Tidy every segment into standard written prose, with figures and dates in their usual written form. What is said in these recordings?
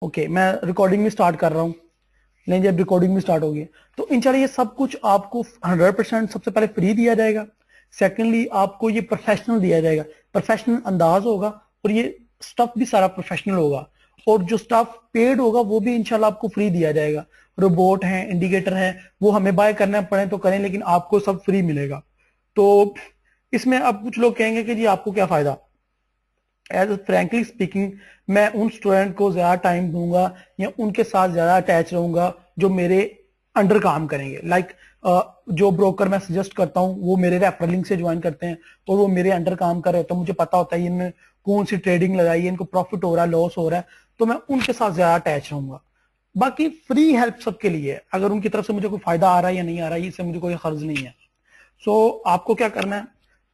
Okay, मैं recording भी start कर रहा हूँ। नहीं, जब रिकॉर्डिंग भी स्टार्ट होगी तो इंशाल्लाह ये सब कुछ आपको 100% सबसे पहले फ्री दिया जाएगा। सेकेंडली आपको ये प्रोफेशनल दिया जाएगा, प्रोफेशनल अंदाज होगा, और ये स्टफ भी सारा प्रोफेशनल होगा। और जो स्टफ पेड होगा वो भी इंशाल्लाह आपको फ्री दिया जाएगा। रोबोट है, इंडिकेटर है, वो हमें बाय करना पड़े तो करें, लेकिन आपको सब फ्री मिलेगा। तो इसमें अब कुछ लोग कहेंगे कि जी आपको क्या फायदा। एज फ्रैंकली स्पीकिंग, मैं उन स्टूडेंट को ज्यादा टाइम दूंगा या उनके साथ ज्यादा अटैच रहूंगा जो मेरे अंडर काम करेंगे। लाइक जो ब्रोकर मैं सजेस्ट करता हूं वो मेरे रेफरल लिंक से ज्वाइन करते हैं और वो मेरे अंडर काम कर रहे होते हैं। मुझे पता होता है इनमें कौन सी ट्रेडिंग लगाई है, इनको प्रॉफिट हो रहा है, लॉस हो रहा है, तो मैं उनके साथ ज्यादा अटैच रहूंगा। बाकी फ्री हेल्प सबके लिए है, अगर उनकी तरफ से मुझे कोई फायदा आ रहा है या नहीं आ रहा है, इससे मुझे कोई खर्च नहीं है। आपको क्या करना है,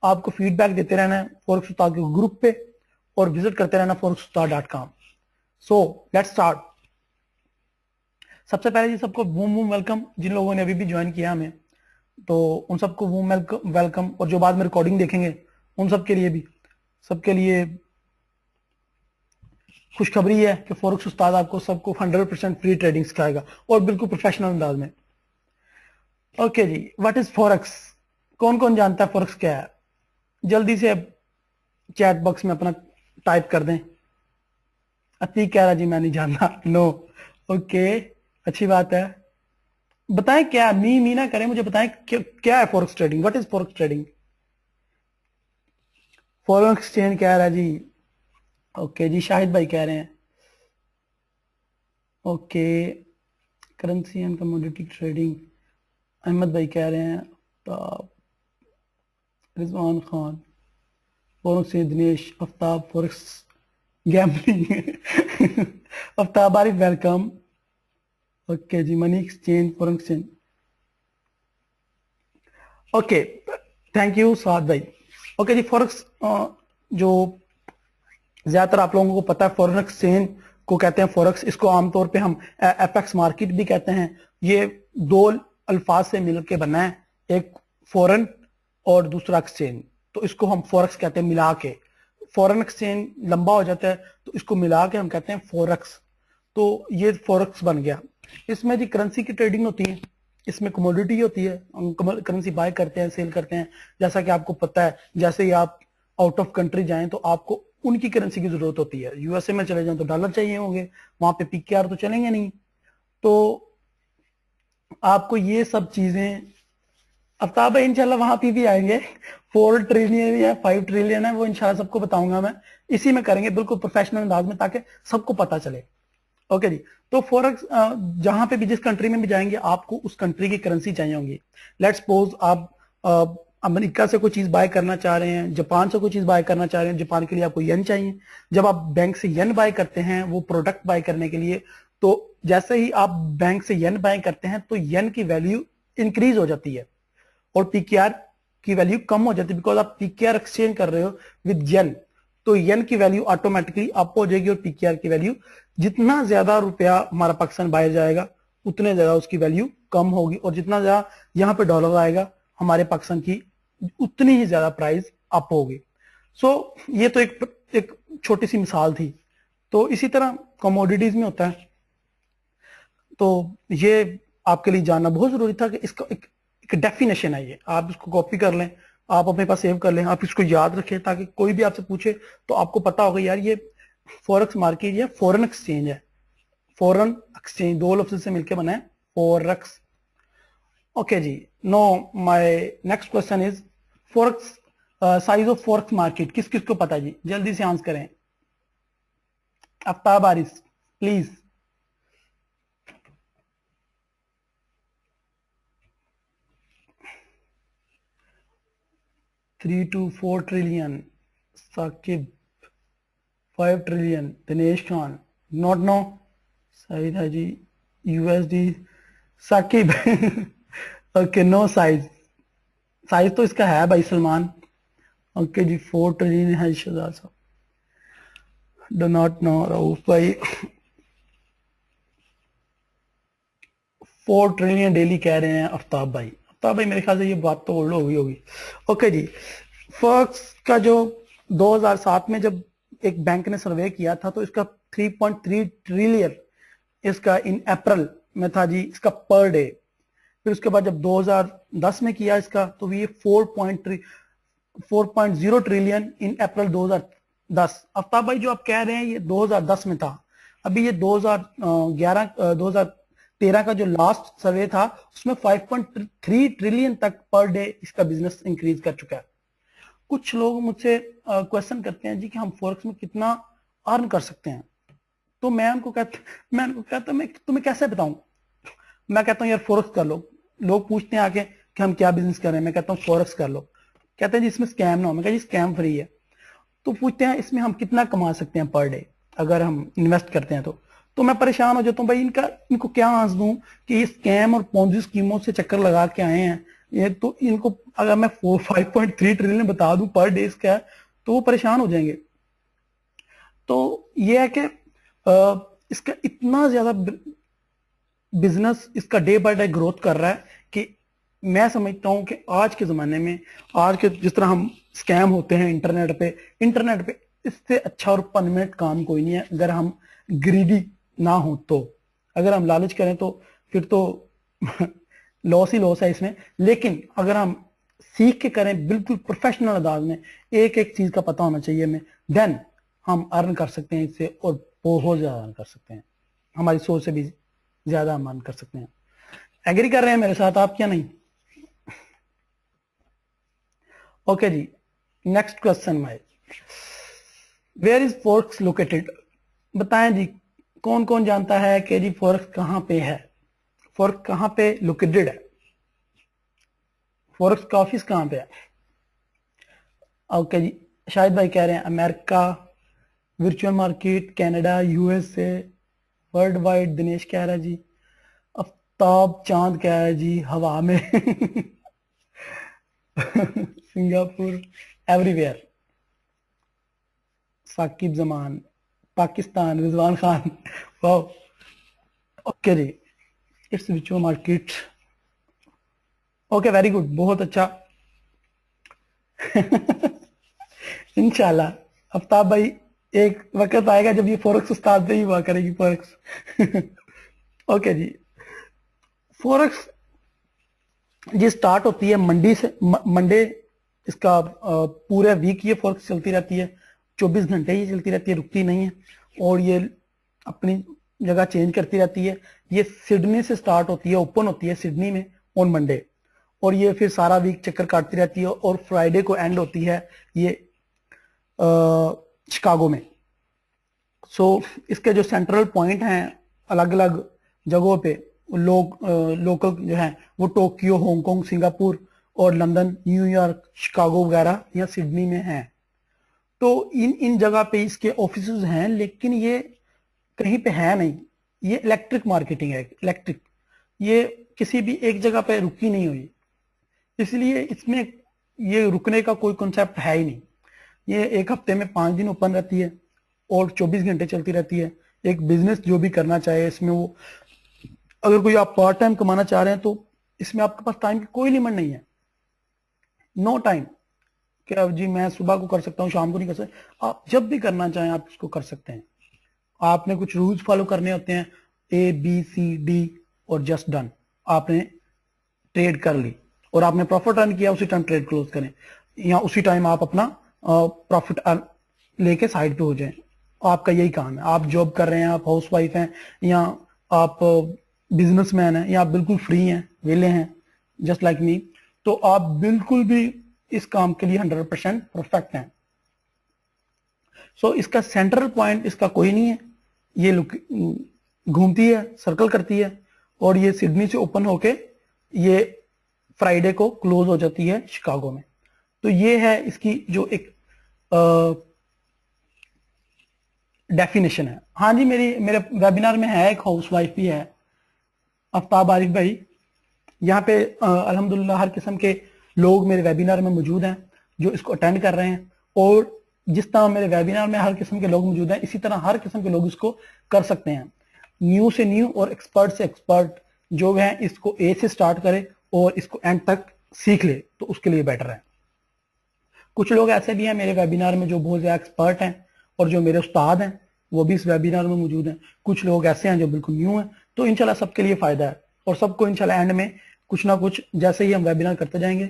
आपको फीडबैक देते रहना है फॉरेक्स उस्ताद के ग्रुप पे, और विजिट करते रहना forex.com। So let's start. सबसे पहले जी सबको वूम वूम वेलकम, जिन लोगों ने अभी भी ज्वाइन किया हमें, तो उन सबको वूम वेलकम, और जो बाद में रिकॉर्डिंग देखेंगे उन सबके लिए भी, सबके लिए खुशखबरी है कि फॉरेक्स उस्ताद आपको सबको 100% फ्री ट्रेडिंग सिखाएगा और बिल्कुल प्रोफेशनल अंदाज में। ओके जी, व्हाट इज फॉरेक्स? कौन कौन जानता है फॉरेक्स क्या है? जल्दी से चैट बॉक्स में अपना टाइप कर दें। अतीक कह रहा जी मैं नहीं जानता, नो। ओके, अच्छी बात है। बताएं क्या, मी ना करें, मुझे बताएं क्या है forex trading, what is forex trading? Foreign exchange कह रहा है जी। ओके जी, शाहिद भाई कह रहे हैं। Okay, currency and commodity trading, Ahmed bhai कह रहे हैं। तो Rizwan Khan, forex Dinesh, Aftab forex gambling Aftab Arif welcome. Okay ji, money exchange, foreign exchange. Okay, thank you Saad bhai. Okay ji, forex जो ज्यादातर आप लोगों को पता है, फॉरेन एक्सचेंज को कहते हैं फॉरेक्स, इसको आमतौर पे हम एफएक्स मार्केट भी कहते हैं। ये दो अल्फाज से मिलकर बना है, एक फॉरेन और दूसरा एक्सचेंज, तो इसको हम फॉरेक्स कहते हैं मिला के। फॉरेन एक्सचेंज लंबा हो जाता है तो इसको मिला के हम कहते हैं फॉरेक्स। तो ये फॉरेक्स बन गया। इसमें जी करेंसी की ट्रेडिंग होती है, इसमें कमोडिटी होती है, हम करेंसी बाय करते हैं, सेल करते हैं। जैसा कि आपको पता है, जैसे ही आप आउट ऑफ कंट्री जाएं तो आपको उनकी करेंसी की जरूरत होती है। यूएसए में चले जाएं तो डॉलर चाहिए होंगे, वहां पे पीकेआर तो चलेंगे नहीं। तो आपको ये सब चीजें, आफ्ताब भाई इंशाल्लाह वहां पे भी आएंगे। 4 ट्रिलियन या 5 ट्रिलियन है वो, इंशाल्लाह सबको बताऊंगा मैं। इसी में करेंगे बिल्कुल प्रोफेशनल अंदाज में, ताकि सबको पता चले। ओके जी, तो फॉरेक्स जहां पे भी, जिस कंट्री में भी जाएंगे, आपको उस कंट्री की करेंसी चाहिए होगी। लेट्स सपोज आप अमेरिका से कोई चीज बाय करना चाह रहे हैं, जापान से कोई चीज बाय करना चाह रहे हैं, जापान के लिए आपको येन चाहिए। जब आप बैंक से येन बाय करते हैं वो प्रोडक्ट बाय करने के लिए, तो जैसे ही आप बैंक से येन बाय करते हैं तो येन की वैल्यू इंक्रीज हो जाती है और पीकेआर की वैल्यू कम हो जाती है, बिकॉज आप पीकेआर एक्सचेंज कर रहे हो विद येन। तो येन की वैल्यू ऑटोमेटिकली अप हो जाएगी और पीकेआर की वैल्यू, जितना ज्यादा रुपया हमारा पाकिस्तान बाहर जाएगा उतने ज्यादा उसकी वैल्यू कम होगी, और जितना ज्यादा यहाँ पे डॉलर आएगा हमारे पाकिस्तान की, उतनी ही ज्यादा प्राइस अप होगी। ये तो एक छोटी सी मिसाल थी। तो इसी तरह कमोडिटीज में होता है। तो ये आपके लिए जानना बहुत जरूरी था कि इसका एक डेफिनेशन है। ये आप इसको कॉपी कर लें, आप अपने पास सेव कर लें, आप इसको याद रखें, ताकि कोई भी आपसे पूछे तो आपको पता होगा यार ये फॉरेक्स मार्केट या फॉरेन एक्सचेंज है। फॉरेन एक्सचेंज दो लफ्ज से मिलकर बना है फॉरेक्स। ओके जी, no, my next question is forex, size of forex market किस किस को पता है जी? जल्दी से आंसर करें। Aftab Aris please. 3 to 4 trillion, Saqib 5 trillion, Dinesh Khan not no, Saeed Haji, USD, Saqib okay, no size, size तो इसका है भाई सलमान। ओके जी, 4 ट्रिलियन है शहजाद साहब, डो नॉट नो रऊफ भाई। 4 ट्रिलियन डेली कह रहे हैं आफ्ताब भाई। आफ्ताब भाई मेरे ख्याल से ये बात तो ओल्ड हो गई होगी। ओके जी, फॉक्स का जो 2007 में जब एक बैंक ने सर्वे किया था तो इसका 3.3 ट्रिलियन इसका इन अप्रैल में था जी, इसका पर डे। फिर उसके बाद जब 2010 में किया इसका तो ये 4.0 ट्रिलियन इन अप्रैल 2010। आफ्ताब भाई जो आप कह रहे हैं ये 2010 में था, अभी ये 2013 का जो लास्ट सर्वे था उसमें 5.3 ट्रिलियन तक पर डे इसका बिजनेस इंक्रीज कर चुका है। कुछ लोग मुझसे क्वेश्चन करते हैं जी कि हम फॉरेक्स में कितना अर्न कर सकते हैं, तो मैं उनको कहता मैं तुम्हें कैसे बताऊं। मैं कहता हूं यार फॉरेक्स कर लो। लोग पूछते हैं आके कि हम क्या बिजनेस कर रहे हैं, मैं कहता हूं फॉरेक्स कर लो। कहते हैं जी इसमें स्कैम ना हो, मैं कहता जी स्कैम फ्री है। तो पूछते हैं इसमें हम कितना कमा सकते हैं पर डे अगर हम इन्वेस्ट करते हैं तो मैं परेशान हो जाता हूँ भाई, इनको क्या आंस दूं कि ये स्कैम और पोंजी स्कीमों से चक्कर लगा के आए हैं ये, तो इनको अगर मैं 5.3 ट्रिलियन बता दूं पर डे इसका, तो वो परेशान हो जाएंगे। तो ये है कि इसका इतना ज्यादा बिजनेस इसका डे बाय डे ग्रोथ कर रहा है कि मैं समझता हूं कि आज के जमाने में, आज के जिस तरह हम स्कैम होते हैं इंटरनेट पे इससे अच्छा और परमानेंट काम कोई नहीं है अगर हम ग्रीडी ना हो। तो अगर हम लालच करें तो फिर तो लॉस ही लॉस है इसमें। लेकिन अगर हम सीख के करें बिल्कुल प्रोफेशनल अंदाज में, एक एक चीज का पता होना चाहिए हमें, देन हम अर्न कर सकते हैं इससे, और बहुत ज्यादा अर्न कर सकते हैं, हमारी सोच से भी ज्यादा हम अर्न कर सकते हैं। एग्री कर रहे हैं मेरे साथ आप क्या नहीं? ओके जी, नेक्स्ट क्वेश्चन भाई, वेयर इज फॉरेक्स लोकेटेड? बताएं जी, कौन कौन जानता है कि जी फॉरेक्स कहां पे है, फॉरेक्स कहां पे लोकेटेड है, फॉरेक्स का ऑफिस कहां पे है? ओके जी, शाहिद भाई कह रहे हैं America, virtual market, Canada, USA, world wide. Dinesh कह रहा है जी, आफ्ताब चांद कह रहा है जी हवा में सिंगापुर, एवरीवेयर। साकिब जमान, पाकिस्तान, रिजवान खान, वाह। ओके जी, it's virtual market. Okay very good, बहुत अच्छा इंशाल्लाह आफ्ताब भाई एक वक्त आएगा जब ये फॉरेक्स उस्ताद से ही हुआ करेगी फॉरेक्स ओके जी, फॉरेक्स ये स्टार्ट होती है मंडी से, मंडे इसका पूरे वीक ये फॉरेक्स चलती रहती है, 24 घंटे ही चलती रहती है, रुकती नहीं है, और ये अपनी जगह चेंज करती रहती है। ये सिडनी से स्टार्ट होती है, ओपन होती है सिडनी में ऑन मंडे, और ये फिर सारा वीक चक्कर काटती रहती है, और फ्राइडे को एंड होती है ये शिकागो में। सो इसके जो सेंट्रल पॉइंट हैं अलग अलग जगहों पे, लोकल जो है वो टोक्यो, हांगकांग, सिंगापुर और लंदन, न्यूयॉर्क, शिकागो वगैरह या सिडनी में हैं। तो इन जगह पे इसके ऑफिसेज हैं, लेकिन ये कहीं पे है नहीं, ये इलेक्ट्रिक मार्केटिंग है, इलेक्ट्रिक, ये किसी भी एक जगह पे रुकी नहीं हुई, इसलिए इसमें ये रुकने का कोई कॉन्सेप्ट है ही नहीं। ये एक हफ्ते में 5 दिन ओपन रहती है और 24 घंटे चलती रहती है। एक बिजनेस जो भी करना चाहे इसमें, वो अगर कोई आप पार्ट टाइम कमाना चाह रहे हैं तो इसमें आपके पास टाइम की कोई लिमिट नहीं है, नो टाइम कि अब जी मैं सुबह को कर सकता हूँ शाम को नहीं कर सकता, आप जब भी करना चाहें आप इसको कर सकते हैं। आपने कुछ रूल्स फॉलो करने होते हैं, ABCD और जस्ट डन, आपने ट्रेड कर ली और आपने प्रॉफिट अर्न किया, उसी टाइम ट्रेड क्लोज करें, या उसी टाइम आप अपना प्रॉफिट लेके साइड पे हो जाएं। आपका यही काम है, आप जॉब कर रहे हैं, आप हाउस वाइफ हैं, या आप बिजनेसमैन हैं, या आप बिल्कुल फ्री हैं, वेले हैं जस्ट लाइक मी, तो आप बिल्कुल भी इस काम के लिए 100% परफेक्ट हैं। सो इसका सेंट्रल पॉइंट इसका कोई नहीं है, ये घूमती है, सर्कल करती है, और ये सिडनी से ओपन होके ये फ्राइडे को क्लोज हो जाती है शिकागो में। तो ये है इसकी जो एक डेफिनेशन है। हाँ जी, मेरे वेबिनार में है एक हाउसवाइफ भी है, आफ्ताब आरिफ भाई। यहाँ पे अल्हम्दुलिल्लाह हर किस्म के लोग मेरे वेबिनार में मौजूद हैं जो इसको अटेंड कर रहे हैं, और जिस तरह मेरे वेबिनार में हर किस्म के लोग मौजूद हैं, इसी तरह हर किस्म के लोग इसको कर सकते हैं। न्यू से न्यू और एक्सपर्ट से एक्सपर्ट जो है इसको A से स्टार्ट करे और इसको एंड तक सीख ले, तो उसके लिए बेटर है। कुछ लोग ऐसे भी हैं मेरे वेबिनार में जो बहुत ज्यादा एक्सपर्ट हैं और जो मेरे उस्ताद हैं, वो भी इस वेबिनार में मौजूद हैं, कुछ लोग ऐसे हैं जो बिल्कुल न्यू हैं। तो इंशाल्लाह सबके लिए फायदा है और सबको इंशाल्लाह एंड में कुछ ना कुछ, जैसे ही हम वेबिनार करते जाएंगे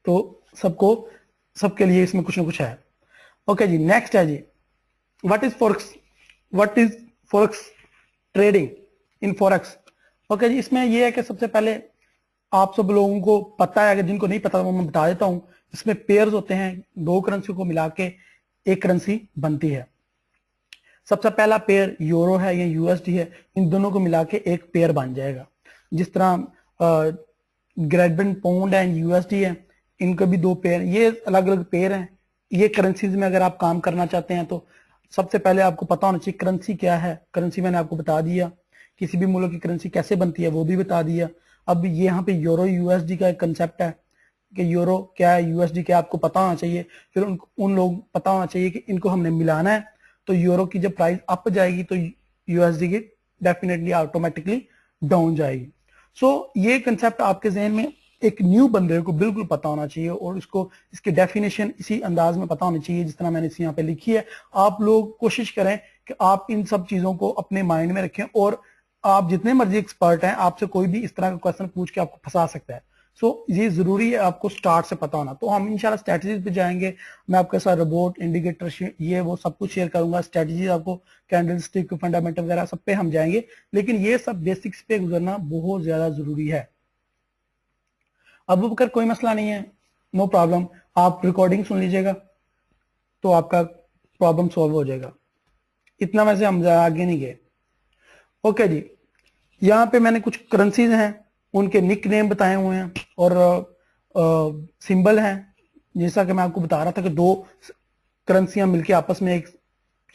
तो सबको, सबके लिए इसमें कुछ ना कुछ है। ओके जी, नेक्स्ट है जी, what is forex, what is forex trading in forex. Okay जी, इसमें ये है कि सबसे पहले आप सब लोगों को पता है, अगर जिनको नहीं पता वो मैं बता देता हूं। इसमें पेयर्स होते हैं, दो करेंसी को मिला के एक करेंसी बनती है। सबसे पहला पेयर यूरो है या यूएसडी है, इन दोनों को मिला के एक पेयर बन जाएगा। जिस तरह great Britain pound and USD है, इनके भी दो पेयर, ये अलग अलग पेयर हैं। ये करेंसीज में अगर आप काम करना चाहते हैं तो सबसे पहले आपको पता होना चाहिए करेंसी क्या है। करेंसी मैंने आपको बता दिया, किसी भी मुल्क की करेंसी कैसे बनती है वो भी बता दिया। अब ये यहाँ पे यूरो यूएसडी का एक कंसेप्ट है कि यूरो क्या है, यूएसडी क्या है, आपको पता होना चाहिए। फिर उन लोग पता होना चाहिए कि इनको हमने मिलाना है, तो यूरो की जब प्राइस अप जाएगी तो यूएसडी की डेफिनेटली ऑटोमेटिकली डाउन जाएगी। सो ये कंसेप्ट आपके जहन में एक न्यू बंदे को बिल्कुल पता होना चाहिए और इसको, इसकी डेफिनेशन इसी अंदाज में पता होनी चाहिए जिस तरह मैंने इसे यहाँ पे लिखी है। आप लोग कोशिश करें कि आप इन सब चीजों को अपने माइंड में रखें, और आप जितने मर्जी एक्सपर्ट हैं, आपसे कोई भी इस तरह का क्वेश्चन पूछ के आपको फंसा सकता है। सो ये जरूरी है आपको स्टार्ट से पता होना। तो हम इंशाल्लाह स्ट्रेटजीज पे जाएंगे, मैं आपके साथ रोबोट इंडिकेटर ये वो सब कुछ शेयर करूंगा। स्ट्रेटजीज आपको, कैंडलस्टिक, फंडामेंटल वगैरह सब पे हम जाएंगे, लेकिन ये सब बेसिक्स पे गुजरना बहुत ज्यादा जरूरी है। अब अगर कोई मसला नहीं है, नो प्रॉब्लम, आप रिकॉर्डिंग सुन लीजिएगा तो आपका प्रॉब्लम सॉल्व हो जाएगा। इतना वैसे हम आगे नहीं गए। ओके जी, यहाँ पे मैंने कुछ करेंसीज हैं, उनके निक नेम बताए हुए हैं और सिंबल हैं। जैसा कि मैं आपको बता रहा था कि दो करेंसियां मिलके आपस में एक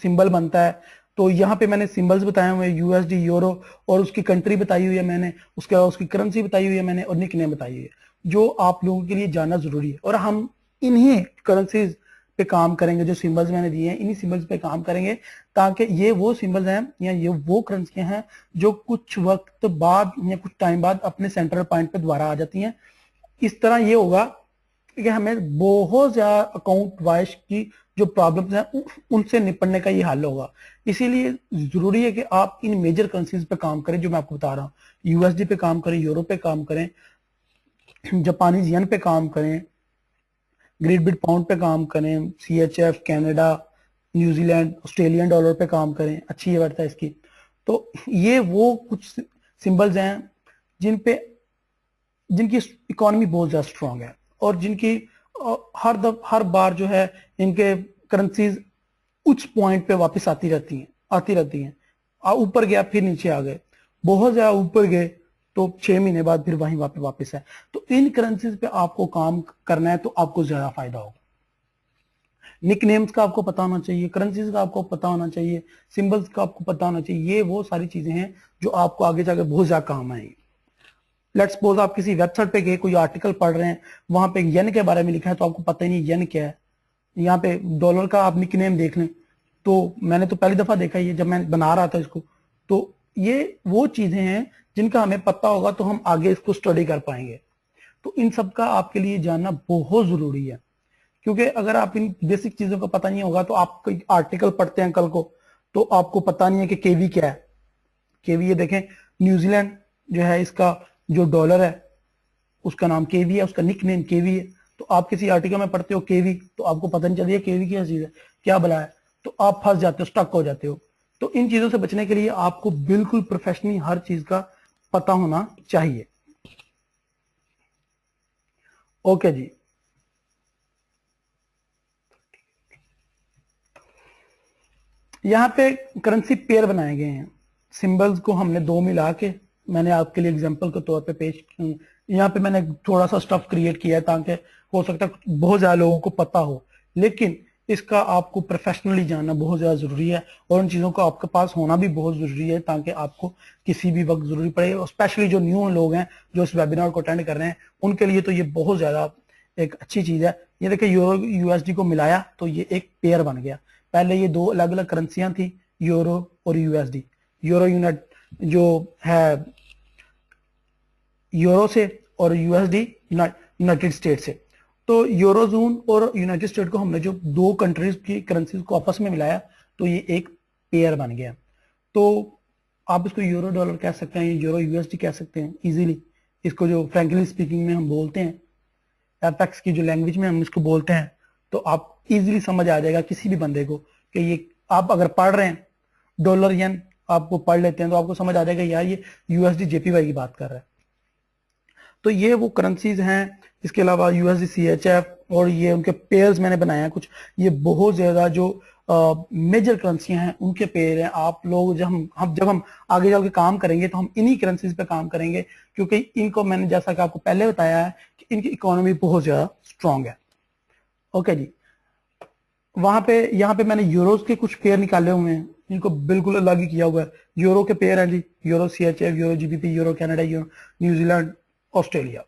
सिंबल बनता है, तो यहाँ पे मैंने सिंबल्स बताए हुए हैं, यूएसडी, यूरो, और उसकी कंट्री बताई हुई है मैंने, उसके बाद उसकी करेंसी बताई हुई है मैंने, और निक नेम बताई हुई है, जो आप लोगों के लिए जानना जरूरी है। और हम इन्हीं करेंसीज पे काम करेंगे, जो सिंबल्स मैंने दिए हैं इन्हीं सिंबल्स पे काम करेंगे, ताकि ये वो सिंबल्स हैं या ये वो करेंसियां हैं जो कुछ वक्त बाद या कुछ टाइम बाद अपने सेंट्रल पॉइंट पे दोबारा आ जाती हैं। इस तरह ये होगा कि हमें बहुत ज्यादा अकाउंट वाइज की जो प्रॉब्लम्स हैं उनसे निपटने का ये हल होगा। इसीलिए जरूरी है कि आप इन मेजर करेंसीज पे काम करें जो मैं आपको बता रहा हूँ। यूएसडी पे काम करें, यूरो पे काम करें, जापानीज येन पे काम करें, ग्रेट ब्रिटेन पाउंड पे काम करें, CHF, Canada, New Zealand, Australian dollar पे काम करें। अच्छी ये वर्ता है इसकी। तो ये वो कुछ सिंबल्स हैं जिनकी इकोनॉमी बहुत ज्यादा स्ट्रांग है और जिनकी हर बार जो है इनके करेंसीज उच्च पॉइंट पे वापस आती रहती हैं। ऊपर गया फिर नीचे आ गए, बहुत ज्यादा ऊपर गए तो 6 महीने बाद फिर वहीं वापस है। तो इन करेंसीज पे आपको काम करना है तो आपको ज्यादा फायदा होगा। निकनेम्स का आपको पता होना चाहिए, करेंसीज का आपको पता होना चाहिए, सिंबल्स का आपको पता होना चाहिए। ये वो सारी चीजें हैं जो आपको आगे जाकर बहुत ज्यादा काम आएंगी। लेट्स सपोज आप किसी वेबसाइट पे गए, कोई आर्टिकल पढ़ रहे हैं, वहां पे येन के बारे में लिखा है तो आपको पता ही नहीं येन क्या है। यहाँ पे डॉलर का आप निकनेम देख लें, तो मैंने तो पहली दफा देखा ये जब मैं बना रहा था इसको। तो ये वो चीजें हैं जिनका हमें पता होगा तो हम आगे इसको स्टडी कर पाएंगे। तो इन सब का आपके लिए जानना बहुत जरूरी है, क्योंकि अगर आप इन बेसिक चीजों का पता नहीं होगा तो आप कोई आर्टिकल पढ़ते हैं कल को तो आपको पता नहीं है कि केवी क्या है। केवी, ये देखें, न्यूजीलैंड जो है इसका जो डॉलर है उसका नाम केवी है, उसका निक नेम केवी है। तो आप किसी आर्टिकल में पढ़ते हो केवी, तो आपको पता नहीं चलती केवी क्या चीज है, क्या भला है, तो आप फंस जाते हो, स्टक हो जाते हो। तो इन चीजों से बचने के लिए आपको बिल्कुल प्रोफेशनली हर चीज का पता होना चाहिए। ओके जी, यहाँ पे करेंसी पेयर बनाए गए हैं, सिंबल्स को हमने दो मिला के, मैंने आपके लिए एग्जांपल के तौर पे पेश, यहाँ पे मैंने थोड़ा सा स्टफ क्रिएट किया है ताकि हो सकता है बहुत ज्यादा लोगों को पता हो, लेकिन इसका आपको प्रोफेशनली जानना बहुत ज्यादा जरूरी है और उन चीजों का आपके पास होना भी बहुत जरूरी है ताकि आपको किसी भी वक्त जरूरी पड़े। और स्पेशली जो न्यू लोग हैं जो इस वेबिनार को अटेंड कर रहे हैं उनके लिए तो ये बहुत ज्यादा एक अच्छी चीज है। ये देखिए यूरो यूएसडी को मिलाया तो ये एक पेयर बन गया। पहले ये दो अलग अलग करेंसियां थी, यूरो और यूएसडी। यूरो यूनिट जो है यूरो से और यूएसडी यूनाइटेड स्टेट से। तो यूरोजोन और यूनाइटेड स्टेट को हमने जो दो कंट्रीज की करेंसीज को आपस में मिलाया तो ये एक पेयर बन गया। तो आप इसको यूरो डॉलर कह सकते हैं, यूरो यूएसडी कह सकते हैं इजीली। इसको जो फ्रैंकली स्पीकिंग में हम बोलते हैं, एफएक्स की जो लैंग्वेज में हम इसको बोलते हैं, तो आप इजीली समझ आ जाएगा किसी भी बंदे को कि ये आप अगर पढ़ रहे हैं डॉलर येन आपको पढ़ लेते हैं तो आपको समझ आ जाएगा यार ये यूएसडी जेपीवाई की बात कर रहा है। तो ये वो करेंसीज हैं। इसके अलावा यूएसडी सीएचएफ और ये उनके पेयर्स मैंने बनाए हैं कुछ। ये बहुत ज्यादा जो मेजर करेंसियां हैं उनके पेयर हैं। आप लोग जब हम आगे जाके काम करेंगे तो हम इन्हीं करेंसीज पे काम करेंगे, क्योंकि इनको मैंने जैसा कि आपको पहले बताया है कि इनकी इकोनॉमी बहुत ज्यादा स्ट्रांग है। ओके जी, यहाँ पे मैंने यूरोज के कुछ पेयर निकाले हुए हैं, इनको बिल्कुल अलग ही किया हुआ है। यूरो के पेयर हैं जी, euro CHF, euro GBP, euro Canada, euro New Zealand, Australia.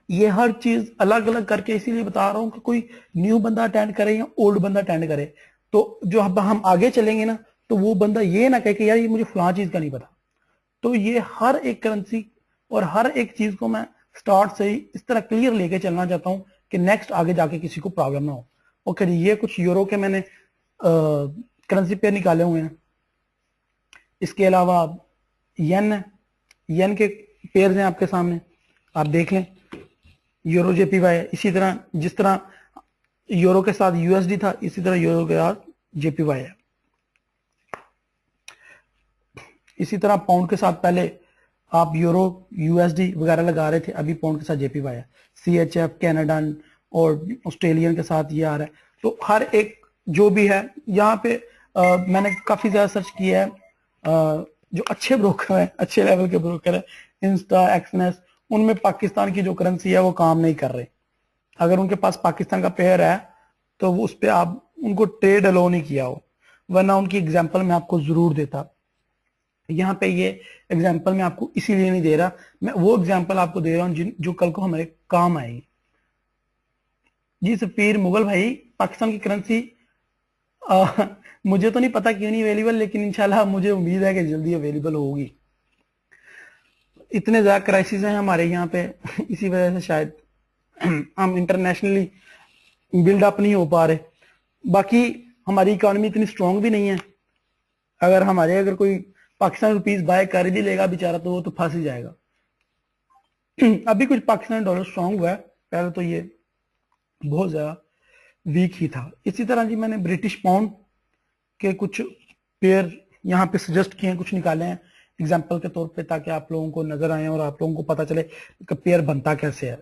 ये हर चीज अलग अलग करके इसीलिए बता रहा हूं कि कोई न्यू बंदा अटेंड करे या ओल्ड बंदा अटेंड करे, तो जो हम आगे चलेंगे ना तो वो बंदा ये ना कहे कि यार ये मुझे फलां चीज का नहीं पता। तो ये हर एक करेंसी और हर एक चीज को मैं स्टार्ट से ही इस तरह क्लियर लेके चलना चाहता हूं कि नेक्स्ट आगे जाके किसी को प्रॉब्लम ना हो। ओके जी, ये कुछ यूरो के मैंने करेंसी पेयर निकाले हुए हैं। इसके अलावा येन के पेयर हैं आपके सामने, आप देख लें। यूरो जेपीवाई, इसी तरह जिस तरह यूरो के साथ यूएसडी था इसी तरह यूरो के साथ जेपीवाई है। इसी तरह पाउंड के साथ पहले आप यूरो यूएसडी वगैरह लगा रहे थे, अभी पाउंड के साथ जेपीवाई है। सीएचएफ कनाडा और ऑस्ट्रेलियन के साथ ये आ रहा है। तो हर एक जो भी है यहाँ पे मैंने काफी ज्यादा सर्च किया है। जो अच्छे ब्रोकर हैं, अच्छे लेवल के ब्रोकर है, इंस्टा, एक्सनेस, उनमें पाकिस्तान की जो करेंसी है वो काम नहीं कर रहे। अगर उनके पास पाकिस्तान का पेयर है तो वो उस पर आप उनको ट्रेड अलो नहीं किया हो, वरना उनकी एग्जांपल मैं आपको जरूर देता। यहाँ पे ये एग्जांपल मैं आपको इसीलिए नहीं दे रहा, मैं वो एग्जांपल आपको दे रहा हूँ जो कल को हमारे काम आएगी। जी सफीर मुगल भाई, पाकिस्तान की करेंसी मुझे तो नहीं पता क्यों नहीं अवेलेबल, लेकिन इंशाल्लाह मुझे उम्मीद है कि जल्दी अवेलेबल होगी। इतने ज्यादा क्राइसिस हैं हमारे यहाँ पे इसी वजह से शायद हम इंटरनेशनली बिल्ड अप नहीं हो पा रहे। बाकी हमारी इकोनॉमी इतनी स्ट्रांग भी नहीं है। अगर कोई पाकिस्तान रुपीस बाय कर भी लेगा बेचारा तो वो तो फंस ही जाएगा। अभी कुछ पाकिस्तान डॉलर स्ट्रांग हुआ है, पहले तो ये बहुत ज्यादा वीक ही था। इसी तरह जी मैंने ब्रिटिश पाउंड के कुछ पेयर यहाँ पे सजेस्ट किए हैं, कुछ निकाले हैं एग्जाम्पल के तौर पे, ताकि आप लोगों को नजर आए और आप लोगों को पता चले कि पेयर बनता कैसे है।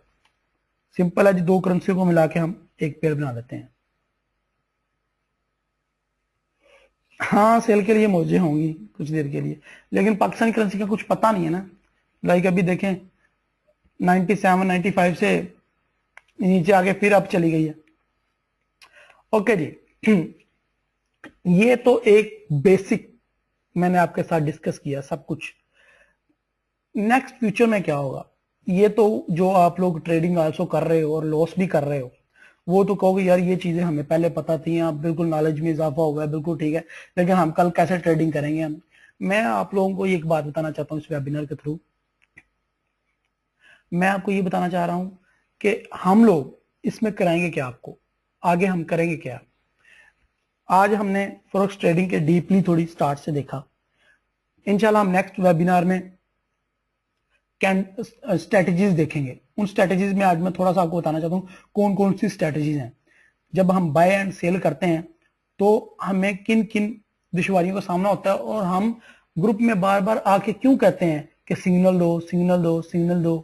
सिंपल है जी, दो करेंसी को मिला के हम एक पेयर बना देते हैं। हाँ, सेल के लिए मौजें होंगी कुछ देर के लिए, लेकिन पाकिस्तानी करेंसी का कुछ पता नहीं है ना। लाइक अभी देखें 97, 95 से नीचे आके फिर अब चली गई है। ओके जी, ये तो एक बेसिक मैंने आपके साथ डिस्कस किया सब कुछ। नेक्स्ट फ्यूचर में क्या होगा, ये तो जो आप लोग ट्रेडिंग आल्सो कर रहे हो और लॉस भी कर रहे हो, वो तो कहोगे यार ये चीजें हमें पहले पता थी, आप बिल्कुल नॉलेज में इजाफा हो गया, बिल्कुल ठीक है, लेकिन हम कल कैसे ट्रेडिंग करेंगे हम। मैं आप लोगों को एक बात बताना चाहता हूँ इस वेबिनार के थ्रू। मैं आपको ये बताना चाह रहा हूं कि हम लोग इसमें कराएंगे क्या, आपको आगे हम करेंगे क्या। आज हमने फॉरेक्स ट्रेडिंग के डीपली थोड़ी स्टार्ट से देखा। इंशाल्लाह हम नेक्स्ट वेबिनार में स्ट्रेटजीज देखेंगे। उन स्ट्रेटजीज में आज मैं थोड़ा सा आपको बताना चाहता हूँ कौन कौन सी स्ट्रेटजीज हैं। जब हम बाय एंड सेल करते हैं तो हमें किन किन दुश्वारियों का सामना होता है, और हम ग्रुप में बार बार आके क्यों कहते हैं कि सिग्नल दो, सिग्नल दो, सिग्नल दो।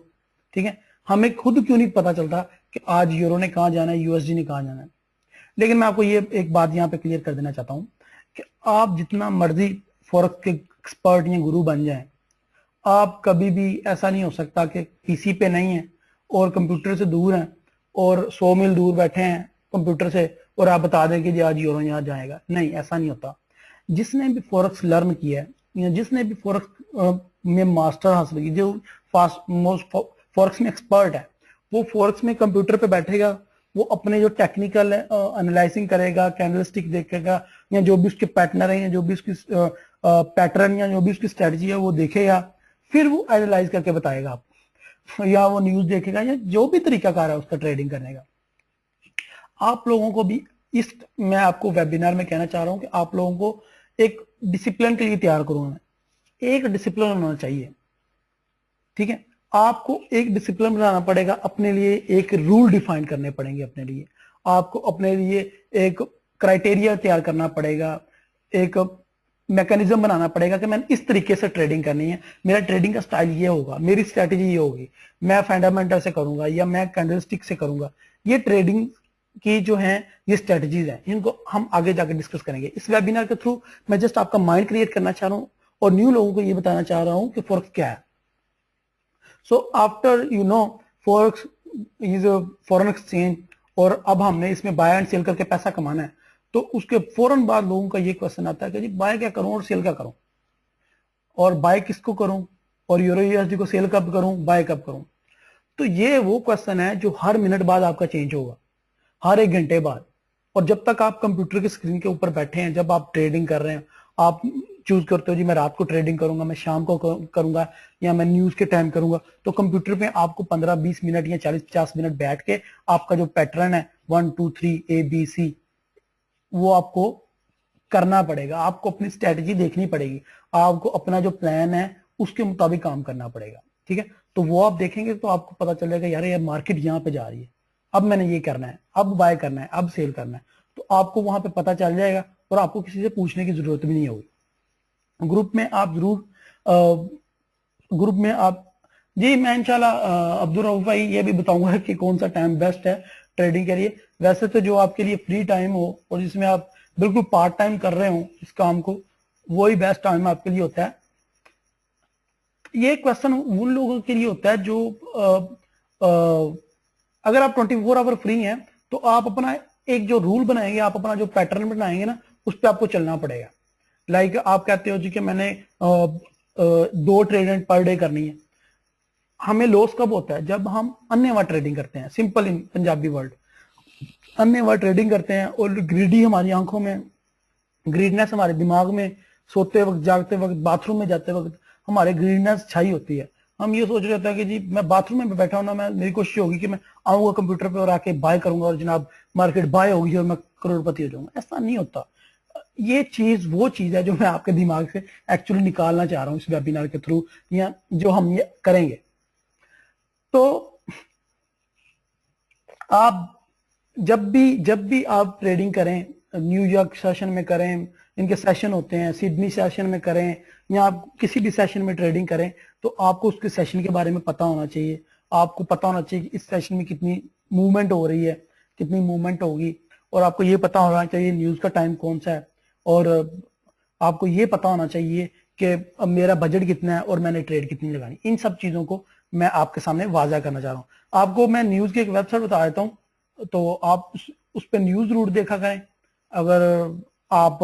ठीक है, हमें खुद क्यों नहीं पता चलता कि आज यूरो ने कहाँ जाना है, यूएसडी ने कहाँ जाना है। लेकिन मैं आपको ये एक बात यहाँ पे क्लियर कर देना चाहता हूँ कि आप जितना मर्जी फॉरेक्स के एक्सपर्ट या गुरु बन जाएं, आप कभी भी ऐसा नहीं हो सकता कि पीसी पे नहीं है और कंप्यूटर से दूर हैं और 100 मील दूर बैठे हैं कंप्यूटर से और आप बता दें कि जी आज यूरो यहाँ जाएगा। नहीं, ऐसा नहीं होता। जिसने भी फॉरेक्स लर्न किया है या जिसने भी फॉरेक्स में मास्टर हासिल की, जो फॉरेक्स में एक्सपर्ट है, वो फॉरेक्स में कंप्यूटर पे बैठेगा, वो अपने जो टेक्निकल एनालाइजिंग करेगा, कैंडलस्टिक देखेगा, या जो भी उसके पैटर्न है, या जो भी उसकी पैटर्न या जो भी उसकी स्ट्रेटजी है वो देखेगा, फिर वो एनालाइज करके बताएगा आपको। या वो न्यूज देखेगा या जो भी तरीकाकार है उसका ट्रेडिंग करने का। आप लोगों को भी इस, मैं आपको वेबिनार में कहना चाह रहा हूं कि आप लोगों को एक डिसिप्लिन के लिए तैयार करूंगा मैं। एक डिसिप्लिन होना चाहिए, ठीक है। आपको एक डिसिप्लिन बनाना पड़ेगा अपने लिए, एक रूल डिफाइन करने पड़ेंगे अपने लिए, आपको अपने लिए एक क्राइटेरिया तैयार करना पड़ेगा, एक मैकेनिज्म बनाना पड़ेगा कि मैंने इस तरीके से ट्रेडिंग करनी है, मेरा ट्रेडिंग का स्टाइल ये होगा, मेरी स्ट्रेटेजी ये होगी, मैं फंडामेंटल से करूंगा या मैं कैंडलस्टिक से करूंगा। ये ट्रेडिंग की जो है ये स्ट्रेटजीज हैं, इनको हम आगे जाकर डिस्कस करेंगे। इस वेबिनार के थ्रू मैं जस्ट आपका माइंड क्रिएट करना चाह रहा हूं और न्यू लोगों को ये बताना चाह रहा हूं कि फॉरेक्स क्या है। So after you know forex is a foreign exchange, और अब हमने इसमें बाय एंड सेल करके पैसा कमाना है, तो उसके फौरन बाद लोगों का ये क्वेश्चन आता है कि जी बाय क्या करूं और सेल क्या करूं, और बाय किसको करूं, और यूरो यूएसडी को सेल कब करूं, बाय कब करूं। तो ये वो क्वेश्चन है जो हर मिनट बाद आपका चेंज होगा, हर एक घंटे बाद। और जब तक आप कंप्यूटर की स्क्रीन के ऊपर बैठे हैं, जब आप ट्रेडिंग कर रहे हैं, आप चूज करते हो जी मैं रात को ट्रेडिंग करूंगा, मैं शाम को करूंगा, या मैं न्यूज के टाइम करूंगा, तो कंप्यूटर पे आपको 15-20 मिनट या 40-50 मिनट बैठ के आपका जो पैटर्न है 1 2 3 ABC, वो आपको करना पड़ेगा। आपको अपनी स्ट्रेटेजी देखनी पड़ेगी, आपको अपना जो प्लान है उसके मुताबिक काम करना पड़ेगा, ठीक है। तो वो आप देखेंगे तो आपको पता चलेगा यार ये मार्केट यहाँ पे जा रही है, अब मैंने ये करना है, अब बाय करना है, अब सेल करना है, तो आपको वहां पे पता चल जाएगा और आपको किसी से पूछने की जरूरत भी नहीं होगी। ग्रुप में आप जरूर ग्रुप में आप जी, मैं इंशाल्लाह अब्दुल रऊफ भाई ये भी बताऊंगा कि कौन सा टाइम बेस्ट है ट्रेडिंग के लिए। वैसे तो जो आपके लिए फ्री टाइम हो और जिसमें आप बिल्कुल पार्ट टाइम कर रहे हो इस काम को, वही बेस्ट टाइम आपके लिए होता है। ये क्वेश्चन उन लोगों के लिए होता है जो अगर आप 24 आवर फ्री हैं तो आप अपना एक जो रूल बनाएंगे, आप अपना जो पैटर्न बनाएंगे ना, उस पर आपको चलना पड़ेगा। लाइक आप कहते हो जी कि मैंने 2 ट्रेड पर डे करनी है। हमें लॉस कब होता है? जब हम अन्यथा ट्रेडिंग करते हैं, सिंपल इन पंजाबी वर्ड, अन्यथा ट्रेडिंग करते हैं और ग्रीडी हमारी आंखों में, ग्रीडनेस हमारे दिमाग में, सोते वक्त, जागते वक्त, बाथरूम में जाते वक्त हमारे ग्रीडनेस छाई होती है। हम ये सोच रहे होते हैं कि जी मैं बाथरूम में बैठा हूं ना, मैं मेरी कोशिश होगी कि मैं आऊंगा कंप्यूटर पे और आके बाय करूंगा और जनाब मार्केट बाय होगी और मैं करोड़पति हो जाऊंगा। ऐसा नहीं होता। ये चीज वो चीज है जो मैं आपके दिमाग से एक्चुअली निकालना चाह रहा हूं इस वेबिनार के थ्रू, या जो हम ये करेंगे। तो आप जब भी आप ट्रेडिंग करें, न्यूयॉर्क सेशन में करें, इनके सेशन होते हैं, सिडनी सेशन में करें, या आप किसी भी सेशन में ट्रेडिंग करें, तो आपको उसके सेशन के बारे में पता होना चाहिए। आपको पता होना चाहिए कि इस सेशन में कितनी मूवमेंट हो रही है, कितनी मूवमेंट होगी, और आपको ये पता होना चाहिए न्यूज का टाइम कौन सा है, और आपको ये पता होना चाहिए कि अब मेरा बजट कितना है और मैंने ट्रेड कितनी लगानी। इन सब चीजों को मैं आपके सामने वाजा करना चाह रहा हूँ। आपको मैं न्यूज की एक वेबसाइट बता देता हूँ, तो आप उस पर न्यूज रूट देखा करें। अगर आप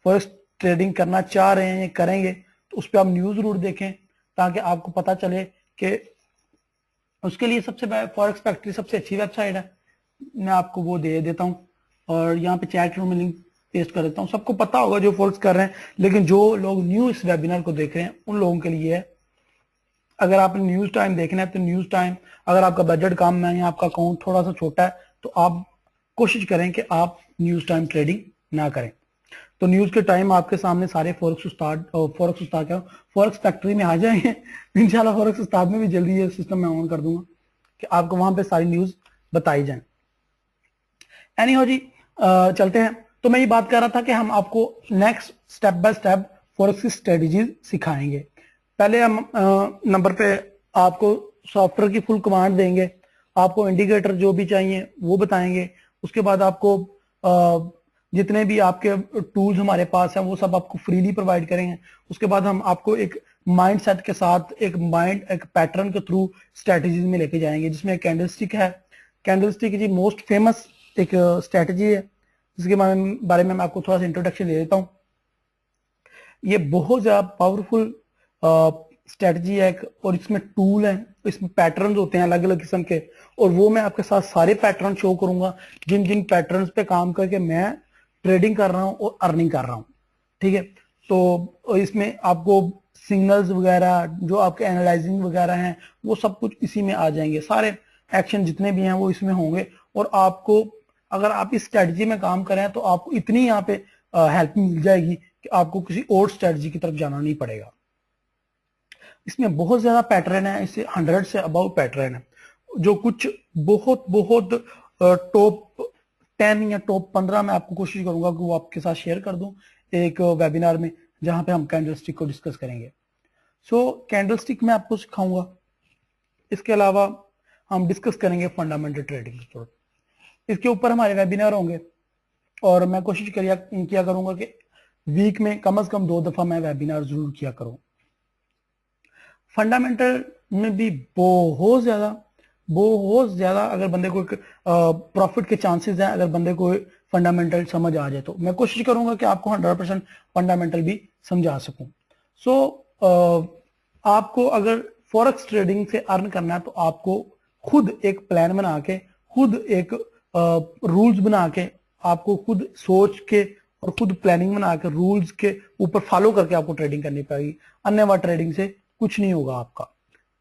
फर्स्ट ट्रेडिंग करना चाह रहे हैं, करेंगे, तो उस पर आप न्यूज रूट देखें ताकि आपको पता चले कि उसके लिए सबसे फॉरेक्स फैक्ट्री सबसे अच्छी वेबसाइट है। मैं आपको वो दे देता हूँ और यहाँ पे चैट रूम में लिंक पेस्ट कर देता हूँ। सबको पता होगा जो फॉरेक्स कर रहे हैं, लेकिन जो लोग न्यू इस वेबिनार को देख रहे हैं उन लोगों के लिए है। अगर आपने न्यूज टाइम देखना है तो न्यूज टाइम, अगर आपका बजट कम है या आपका अकाउंट थोड़ा सा छोटा है तो आप कोशिश करें कि आप न्यूज टाइम ट्रेडिंग ना करें। तो न्यूज के टाइम आपके सामने सारे फॉरेक्स उस्ताद क्या फॉरेक्स फैक्ट्री में आ जाएंगे। इंशाल्लाह फॉरेक्स उस्ताद में भी जल्दी ये सिस्टम मैं ऑन कर दूंगा कि आपको वहां पे सारी न्यूज बताई जाए। एनीहाउ जी, चलते हैं। तो मैं ये बात कर रहा था कि हम आपको next step by step forex की स्ट्रेटेजीज सिखाएंगे। पहले हम नंबर पे आपको सॉफ्टवेयर की फुल कमांड देंगे, आपको इंडिकेटर जो भी चाहिए वो बताएंगे। उसके बाद आपको जितने भी आपके टूल्स हमारे पास हैं वो सब आपको फ्रीली प्रोवाइड करेंगे। उसके बाद हम आपको एक माइंड सेट के साथ एक पैटर्न के थ्रू स्ट्रेटेजीज में लेके जाएंगे, जिसमें कैंडलस्टिक है। कैंडलस्टिक जी मोस्ट फेमस एक स्ट्रेटेजी है, जिसके बारे में मैं आपको थोड़ा सा इंट्रोडक्शन दे देता हूँ। ये बहुत ज्यादा पावरफुल स्ट्रेटजी है और इसमें टूल है, इसमें पैटर्न्स होते हैं अलग अलग किस्म के, और वो मैं आपके साथ सारे पैटर्न शो करूंगा जिन जिन पैटर्न्स पे काम करके मैं ट्रेडिंग कर रहा हूं और अर्निंग कर रहा हूं। ठीक है, तो इसमें आपको सिग्नल्स वगैरह, जो आपके एनालाइजिंग वगैरह हैं, वो सब कुछ इसी में आ जाएंगे। सारे एक्शन जितने भी हैं वो इसमें होंगे। और आपको अगर आप इस स्ट्रेटजी में काम करें तो आपको इतनी यहाँ पे हेल्प मिल जाएगी कि आपको किसी और स्ट्रेटजी की तरफ जाना नहीं पड़ेगा। इसमें बहुत ज्यादा पैटर्न है, इससे 100 से अबाउ पैटर्न है, जो कुछ बहुत बहुत टॉप 10 या टॉप 15 मैं आपको कोशिश करूंगा कि वो आपके साथ शेयर कर दूं एक वेबिनार में, जहां पे हम कैंडलस्टिक को डिस्कस करेंगे। सो कैंडलस्टिक मैं आपको सिखाऊंगा। इसके अलावा हम डिस्कस करेंगे फंडामेंटल ट्रेडिंग के ऊपर। इसके ऊपर हमारे वेबिनार होंगे और मैं कोशिश किया करूंगा कि वीक में कम से कम 2 दफा मैं वेबिनार जरूर किया करूं। फंडामेंटल में भी बहुत ज्यादा अगर बंदे को प्रॉफिट के चांसेस हैं, अगर बंदे को फंडामेंटल समझ आ जाए तो मैं कोशिश करूंगा कि आपको 100% फंडामेंटल भी समझा सकूं। सो आपको अगर फॉरेक्स ट्रेडिंग से अर्न करना है तो आपको खुद एक प्लान बना के, खुद एक रूल्स बना के, आपको खुद सोच के और खुद प्लानिंग बना के रूल्स के ऊपर फॉलो करके आपको ट्रेडिंग करनी पड़ेगी। अन्यथा ट्रेडिंग से कुछ नहीं होगा आपका।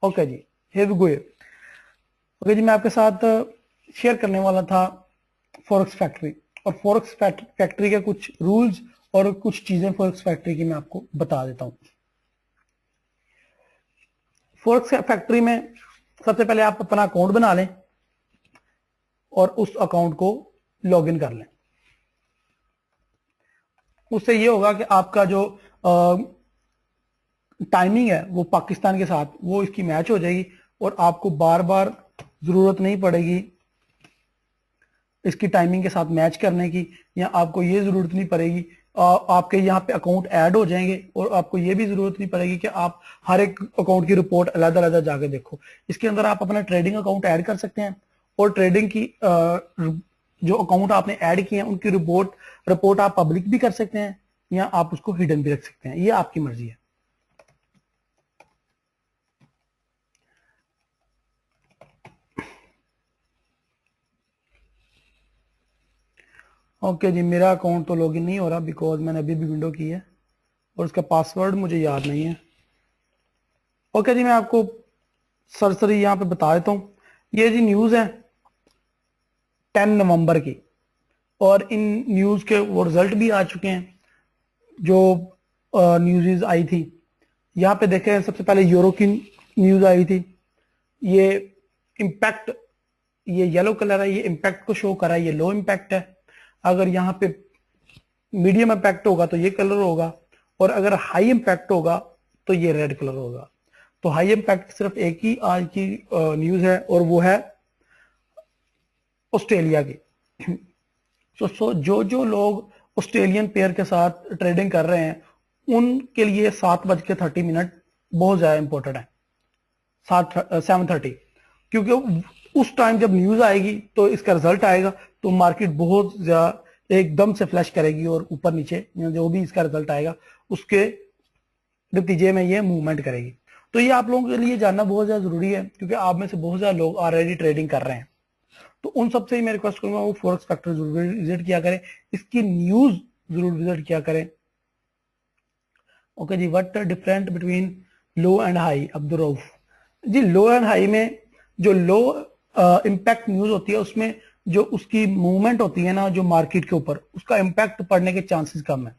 ओके जी, हियर वी गो। ओके जी, मैं आपके साथ शेयर करने वाला था फॉरेक्स फैक्ट्री, और फॉरेक्स फैक्ट्री के कुछ रूल्स और कुछ चीजें फॉरेक्स फैक्ट्री की मैं आपको बता देता हूं। फॉरेक्स फैक्ट्री में सबसे पहले आप अपना अकाउंट बना लें और उस अकाउंट को लॉगिन कर लें। उससे ये होगा कि आपका जो टाइमिंग है वो पाकिस्तान के साथ वो इसकी मैच हो जाएगी और आपको बार बार जरूरत नहीं पड़ेगी इसकी टाइमिंग के साथ मैच करने की, या आपको ये जरूरत नहीं पड़ेगी आपके यहाँ पे अकाउंट ऐड हो जाएंगे और आपको ये भी जरूरत नहीं पड़ेगी कि आप हर एक अकाउंट की रिपोर्ट अलग अलग जाके देखो। इसके अंदर आप अपना ट्रेडिंग अकाउंट ऐड कर सकते हैं और ट्रेडिंग की जो अकाउंट आपने ऐड किए हैं उनकी रिपोर्ट आप पब्लिक भी कर सकते हैं या आप उसको हिडन भी रख सकते हैं, ये आपकी मर्जी है। ओके जी, मेरा अकाउंट तो लॉगिन नहीं हो रहा बिकॉज मैंने अभी भी विंडो की है और उसका पासवर्ड मुझे याद नहीं है। ओके जी, मैं आपको सरसरी यहाँ पे बता देता हूँ। ये जी न्यूज़ है 10 नवंबर की और इन न्यूज़ के वो रिजल्ट भी आ चुके हैं जो न्यूज़ आई थी। यहाँ पे देखें, सबसे पहले यूरो की न्यूज़ आई थी। ये इम्पैक्ट, ये येलो कलर है, ये इम्पैक्ट को शो कर रहा है, ये लो इम्पैक्ट है। अगर यहाँ पे मीडियम इम्पैक्ट होगा तो ये कलर होगा और अगर हाई इम्पैक्ट होगा तो ये रेड कलर होगा। तो हाई इम्पैक्ट सिर्फ एक ही आज की न्यूज़ है और वो है ऑस्ट्रेलिया की। सो जो लोग ऑस्ट्रेलियन पेयर के साथ ट्रेडिंग कर रहे हैं उनके लिए 7:30 बहुत ज्यादा इंपॉर्टेंट है। 7:30, क्योंकि उस टाइम जब न्यूज आएगी तो इसका रिजल्ट आएगा तो मार्केट बहुत ज्यादा एकदम से फ्लैश करेगी और ऊपर नीचे जो भी इसका रिजल्ट आएगा उसके नतीजे में ये मूवमेंट करेगी। तो ये आप लोगों के लिए जानना बहुत ज्यादा जरूरी है क्योंकि आप में से बहुत ज्यादा लोग ऑलरेडी ट्रेडिंग कर रहे हैं। तो उन सबसे ही मैं रिक्वेस्ट करूंगा वो फॉरेक्स फैक्टर जरूर विजिट किया करें, इसकी न्यूज जरूर विजिट किया करें। ओके जी, what different between low and high? Abdul Rauf ji, low and high में जो लो इम्पैक्ट न्यूज होती है उसमें जो उसकी मूवमेंट होती है ना जो मार्केट के ऊपर, उसका इम्पैक्ट पड़ने के चांसेस कम है।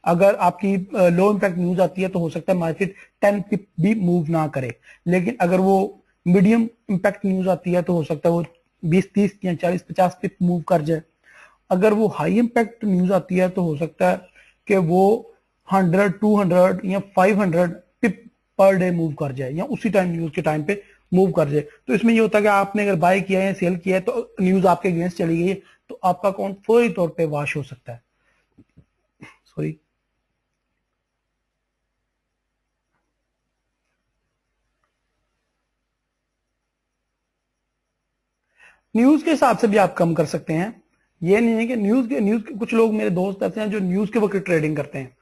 अगर आपकी लो इम्पैक्ट न्यूज आती है तो हो सकता है मार्केट 10 पिप भी मूव ना करे, लेकिन अगर वो मीडियम इम्पैक्ट न्यूज आती है तो हो सकता है वो 20-30 या 40-50 पिप मूव कर जाए। अगर वो हाई इम्पैक्ट न्यूज आती है तो हो सकता है कि वो 100, 200 या 500 पिप पर डे मूव कर जाए या उसी टाइम न्यूज के टाइम पे मूव कर जाए। तो इसमें ये होता है कि आपने अगर बाय किया है या सेल किया है तो न्यूज आपके अगेंस्ट चली गई है तो आपका अकाउंट फौरी तौर पे वॉश हो सकता है। सॉरी, न्यूज के हिसाब से भी आप कम कर सकते हैं। ये नहीं है कि न्यूज के कुछ लोग मेरे दोस्त ऐसे हैं जो न्यूज के वक्त ट्रेडिंग करते हैं।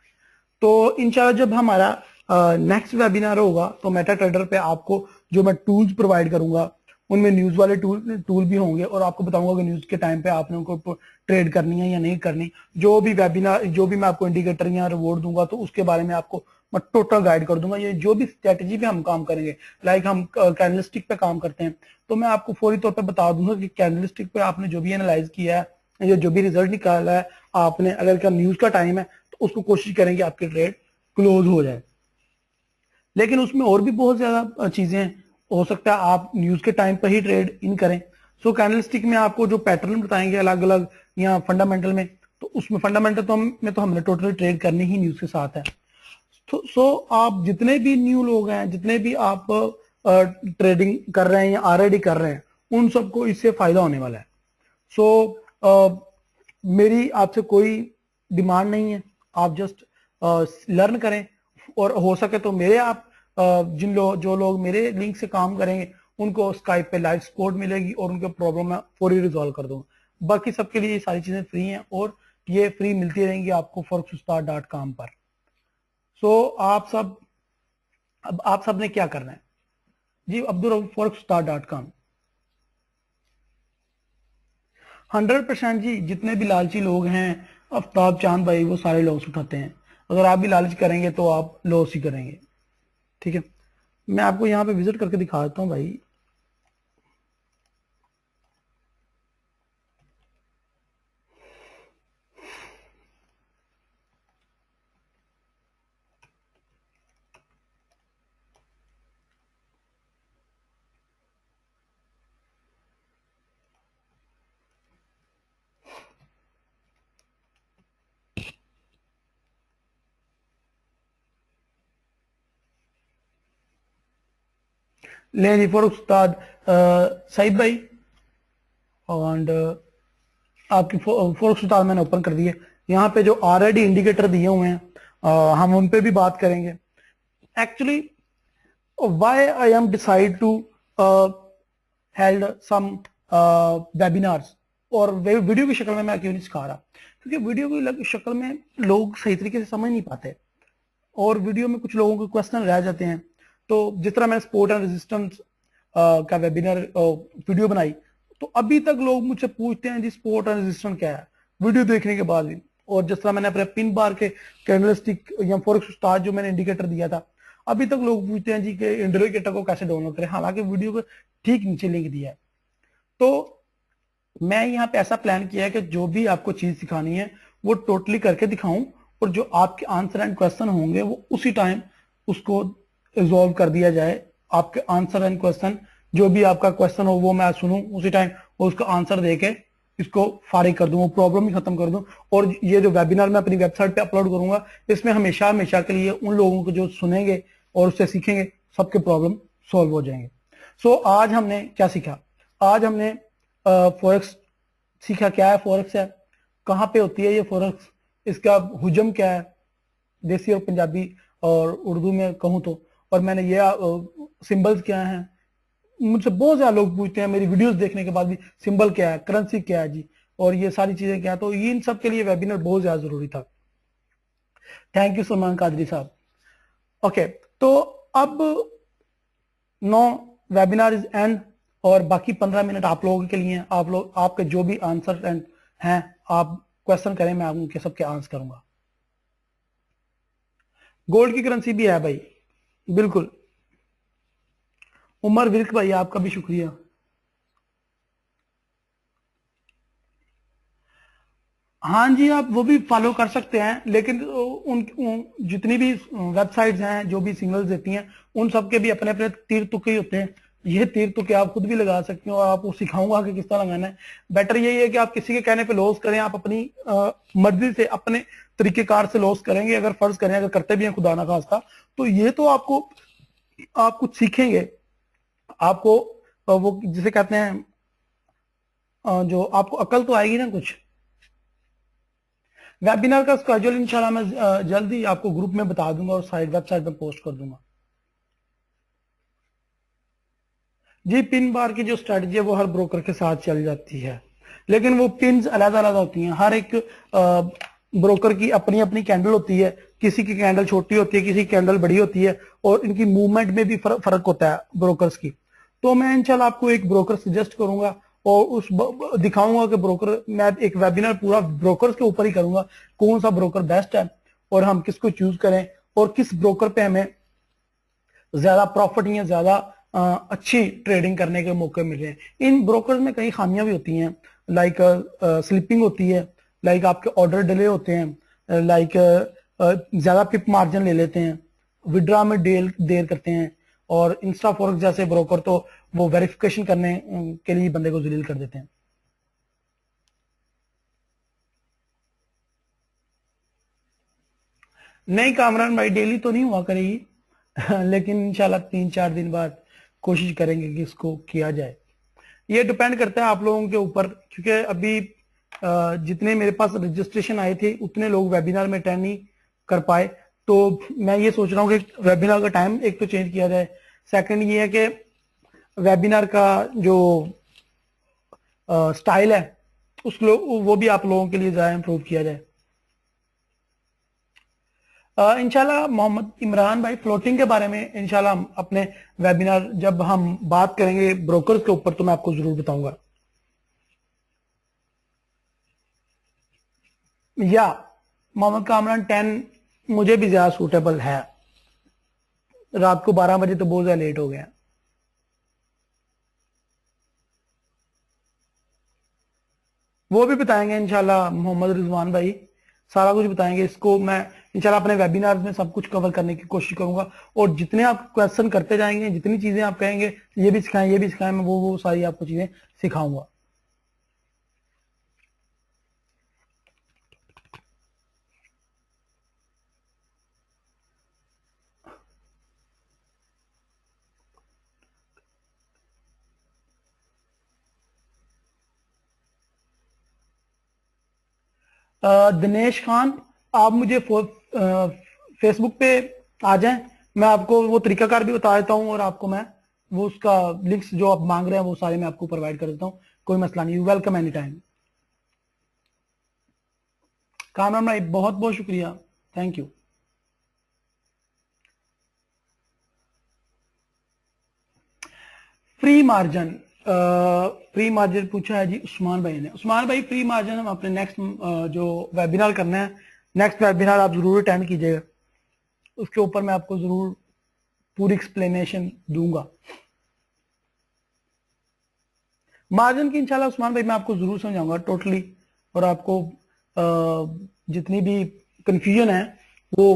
तो इंशाल्लाह जब हमारा नेक्स्ट वेबिनार होगा तो मेटा ट्रेडर पे आपको जो मैं टूल्स प्रोवाइड करूंगा उनमें न्यूज वाले टूल भी होंगे और आपको बताऊंगा कि न्यूज के टाइम पे आपने उनको ट्रेड करनी है या नहीं करनी। जो भी वेबिनार, जो भी मैं आपको इंडिकेटर या रिवॉर्ड दूंगा तो उसके बारे में आपको मैं टोटल गाइड कर दूंगा। ये जो भी स्ट्रेटेजी पे हम काम करेंगे, लाइक हम कैंडलस्टिक पे काम करते हैं, तो मैं आपको फौरी तौर पे बता दूंगा कि कैंडलस्टिक पे आपने जो भी एनालाइज किया है, जो भी रिजल्ट निकाला है आपने, अगर का न्यूज का टाइम है तो उसको कोशिश करेंगे आपकी ट्रेड क्लोज हो जाए। लेकिन उसमें और भी बहुत ज्यादा चीजें हैं, हो सकता है आप न्यूज के टाइम पर ही ट्रेड इन करें। सो कैंडलस्टिक में आपको जो पैटर्न बताएंगे अलग अलग, या फंडामेंटल में, तो उसमें फंडामेंटल तो हमने टोटली ट्रेड करनी ही न्यूज के साथ है। सो आप जितने भी न्यू लोग हैं, जितने भी आप ट्रेडिंग कर रहे हैं या ऑलरेडी कर रहे हैं, उन सबको इससे फायदा होने वाला है। सो मेरी आपसे कोई डिमांड नहीं है, आप जस्ट लर्न करें, और हो सके तो मेरे आप जो लोग मेरे लिंक से काम करेंगे उनको स्काइप पे लाइव सपोर्ट मिलेगी और उनके प्रॉब्लम मैं फौरी रिजॉल्व कर दूंगा। बाकी सबके लिए ये सारी चीजें फ्री हैं और ये फ्री मिलती रहेंगी आपको forex-ustad.com पर। अब आप सब ने क्या करना है जी, अब्दुल forex-ustad.com 100% जी। जितने भी लालची लोग हैं, आफ्ताब चांद भाई, वो सारे लॉस उठाते हैं। अगर आप भी लालच करेंगे तो आप लॉस ही करेंगे। ठीक है, मैं आपको यहाँ पे विजिट करके दिखा देता हूँ भाई। ले जी फॉर उस्ताद सईद भाई, एंड आपकी फॉरेक्स उस्ताद मैंने ओपन कर दी है। यहाँ पे जो ऑलरेडी इंडिकेटर दिए हुए हैं हम उन पे भी बात करेंगे। Actually why I am decide to held some webinars, और वीडियो की शक्ल में मैं क्यों नहीं सिखा रहा, क्योंकि वीडियो की शक्ल में लोग सही तरीके से समझ नहीं पाते, और वीडियो में कुछ लोगों के क्वेश्चन रह जाते हैं। तो जिस तरह मैंने सपोर्ट एंड रेजिस्टेंस का वेबिनार वीडियो बनाई, तो अभी तक लोग मुझसे पूछते हैं जी सपोर्ट एंड रेजिस्टेंस क्या है, वीडियो देखने के बाद भी। और जिस तरह मैंने अपने पिन बार के कैंडलस्टिक या फॉरेक्स उस्ताद जो मैंने इंडिकेटर दिया था, अभी तक लोग पूछते हैं जी कि इंडिकेटर को कैसे डाउनलोड करें, हालांकि वीडियो को ठीक नीचे लिंक दिया है। तो मैं यहाँ पे ऐसा प्लान किया है कि जो भी आपको चीज सिखानी है वो टोटली करके दिखाऊं, और जो आपके आंसर एंड क्वेश्चन होंगे वो उसी टाइम उसको रिजॉल्व कर दिया जाए। आपके आंसर एंड क्वेश्चन, जो भी आपका क्वेश्चन हो वो मैं सुनूं उसी टाइम, और उसका आंसर देके इसको फारिग कर दूं, वो प्रॉब्लम ही खत्म कर दूं। और ये जो वेबिनार मैं अपनी वेबसाइट पे अपलोड करूंगा, इसमें हमेशा हमेशा के लिए उन लोगों को जो सुनेंगे और उससे सीखेंगे, सबके प्रॉब्लम सॉल्व हो जाएंगे। आज हमने क्या सीखा? आज हमने फॉरेक्स सीखा, क्या है फॉरेक्स है, कहाँ पे होती है ये फॉरेक्स, इसका हुजम क्या है, देसी और पंजाबी और उर्दू में कहूँ तो, और मैंने ये सिंबल्स क्या हैं। मुझसे बहुत ज्यादा लोग पूछते हैं मेरी वीडियोस देखने के बाद भी, सिंबल क्या है, करेंसी क्या है जी, और ये सारी चीजें क्या है। तो इन सब के लिए वेबिनार बहुत ज्यादा जरूरी था। थैंक यू सलमान कादरी साहब। ओके, तो अब 9 वेबिनार इज एंड, और बाकी 15 मिनट आप लोगों के लिए, आप लोग आपके जो भी आंसर हैं आप क्वेश्चन करें, मैं उनके सबके आंसर करूंगा। गोल्ड की करेंसी भी है भाई, बिल्कुल। उमर विर्क भाई, आपका भी शुक्रिया। हाँ जी, आप वो भी फॉलो कर सकते हैं, लेकिन जितनी भी वेबसाइट्स हैं जो भी सिग्नल्स देती हैं, उन सबके भी अपने अपने तीर तुके ही होते हैं। ये तीर तुके आप खुद भी लगा सकते हो, और आपको सिखाऊंगा कि किस तरह लगाना है। बेटर यही है कि आप किसी के कहने पे लॉस करें, आप अपनी मर्जी से अपने तरीकेकार से लॉस करेंगे। अगर फर्ज करें, अगर करते भी हैं खुदा ना खास्ता, तो ये तो आप कुछ सीखेंगे, आपको वो जिसे कहते हैं जो आपको अकल तो आएगी ना कुछ। वेबिनार का स्केड्यूल इंशाल्लाह मैं जल्द ही आपको ग्रुप में बता दूंगा और साइड वेबसाइट पे पोस्ट कर दूंगा। जी, पिन बार की जो स्ट्रेटजी है वो हर ब्रोकर के साथ चल जाती है, लेकिन वो पिन्स अलग अलग होती हैं। हर एक ब्रोकर की अपनी अपनी कैंडल होती है, किसी की कैंडल छोटी होती है, किसी की कैंडल बड़ी होती है, और इनकी मूवमेंट में भी फर्क होता है ब्रोकर्स की। तो मैं इंशाल्लाह आपको एक ब्रोकर सजेस्ट करूंगा और दिखाऊंगा कि ब्रोकर, मैं एक वेबिनार पूरा ब्रोकर्स के ऊपर ही करूंगा, कौन सा ब्रोकर बेस्ट है और हम किसको चूज करें और किस ब्रोकर पे हमें ज्यादा प्रॉफिट या ज्यादा अच्छी ट्रेडिंग करने के मौके मिल रहे हैं। इन ब्रोकर्स में कई खामियां भी होती हैं, लाइक स्लिपिंग होती है, लाइक आपके ऑर्डर डिले होते हैं, लाइक ज्यादा पिप मार्जिन ले लेते हैं, विड्रा में देर करते हैं, और इंस्टा फॉरेक्स जैसे ब्रोकर तो वो वेरिफिकेशन करने के लिए बंदे को जलील कर देते हैं। नहीं कामरान भाई, डेली तो नहीं हुआ करेगी लेकिन इंशाल्लाह 3-4 दिन बाद कोशिश करेंगे कि इसको किया जाए। ये डिपेंड करता है आप लोगों के ऊपर, क्योंकि अभी जितने मेरे पास रजिस्ट्रेशन आए थे उतने लोग वेबिनार में अटेंड नहीं कर पाए, तो मैं ये सोच रहा हूँ कि वेबिनार का टाइम एक तो चेंज किया जाए। सेकंड ये है कि वेबिनार का जो स्टाइल है वो भी आप लोगों के लिए ज़्यादा इम्प्रूव किया जाए। इंशाल्लाह मोहम्मद इमरान भाई, फ्लोटिंग के बारे में इंशाल्लाह हम अपने वेबिनार जब हम बात करेंगे ब्रोकर्स के ऊपर तो मैं आपको जरूर बताऊंगा। या मोहम्मद कामरान 10 मुझे भी ज्यादा सूटेबल है, रात को 12 बजे तो बहुत ज्यादा लेट हो गया। वो भी बताएंगे इंशाल्लाह मोहम्मद रिजवान भाई, सारा कुछ बताएंगे। इसको मैं इंशाल्लाह अपने वेबिनार में सब कुछ कवर करने की कोशिश करूंगा, और जितने आप क्वेश्चन करते जाएंगे, जितनी चीजें आप कहेंगे ये भी सिखाएं ये भी सिखाएं, मैं वो सारी आपको चीजें सिखाऊंगा। दिनेश खान, आप मुझे फेसबुक पे आ जाएं, मैं आपको वो तरीकाकार भी बता देता हूँ, और आपको मैं वो उसका लिंक्स जो आप मांग रहे हैं वो सारे मैं आपको प्रोवाइड कर देता हूँ, कोई मसला नहीं। You welcome any time. Kamran भाई बहुत बहुत शुक्रिया, thank you. Free margin, free margin पूछा है जी उस्मान भाई ने। उस्मान भाई फ्री मार्जिन हम अपने नेक्स्ट जो वेबिनार करना है, नेक्स्ट वेबिनार आप जरूर अटेंड कीजिएगा, उसके ऊपर मैं आपको जरूर पूरी एक्सप्लेनेशन दूंगा मार्जिन की। इंशाल्लाह उस्मान भाई मैं आपको जरूर समझाऊंगा टोटली, और आपको जितनी भी कंफ्यूजन है वो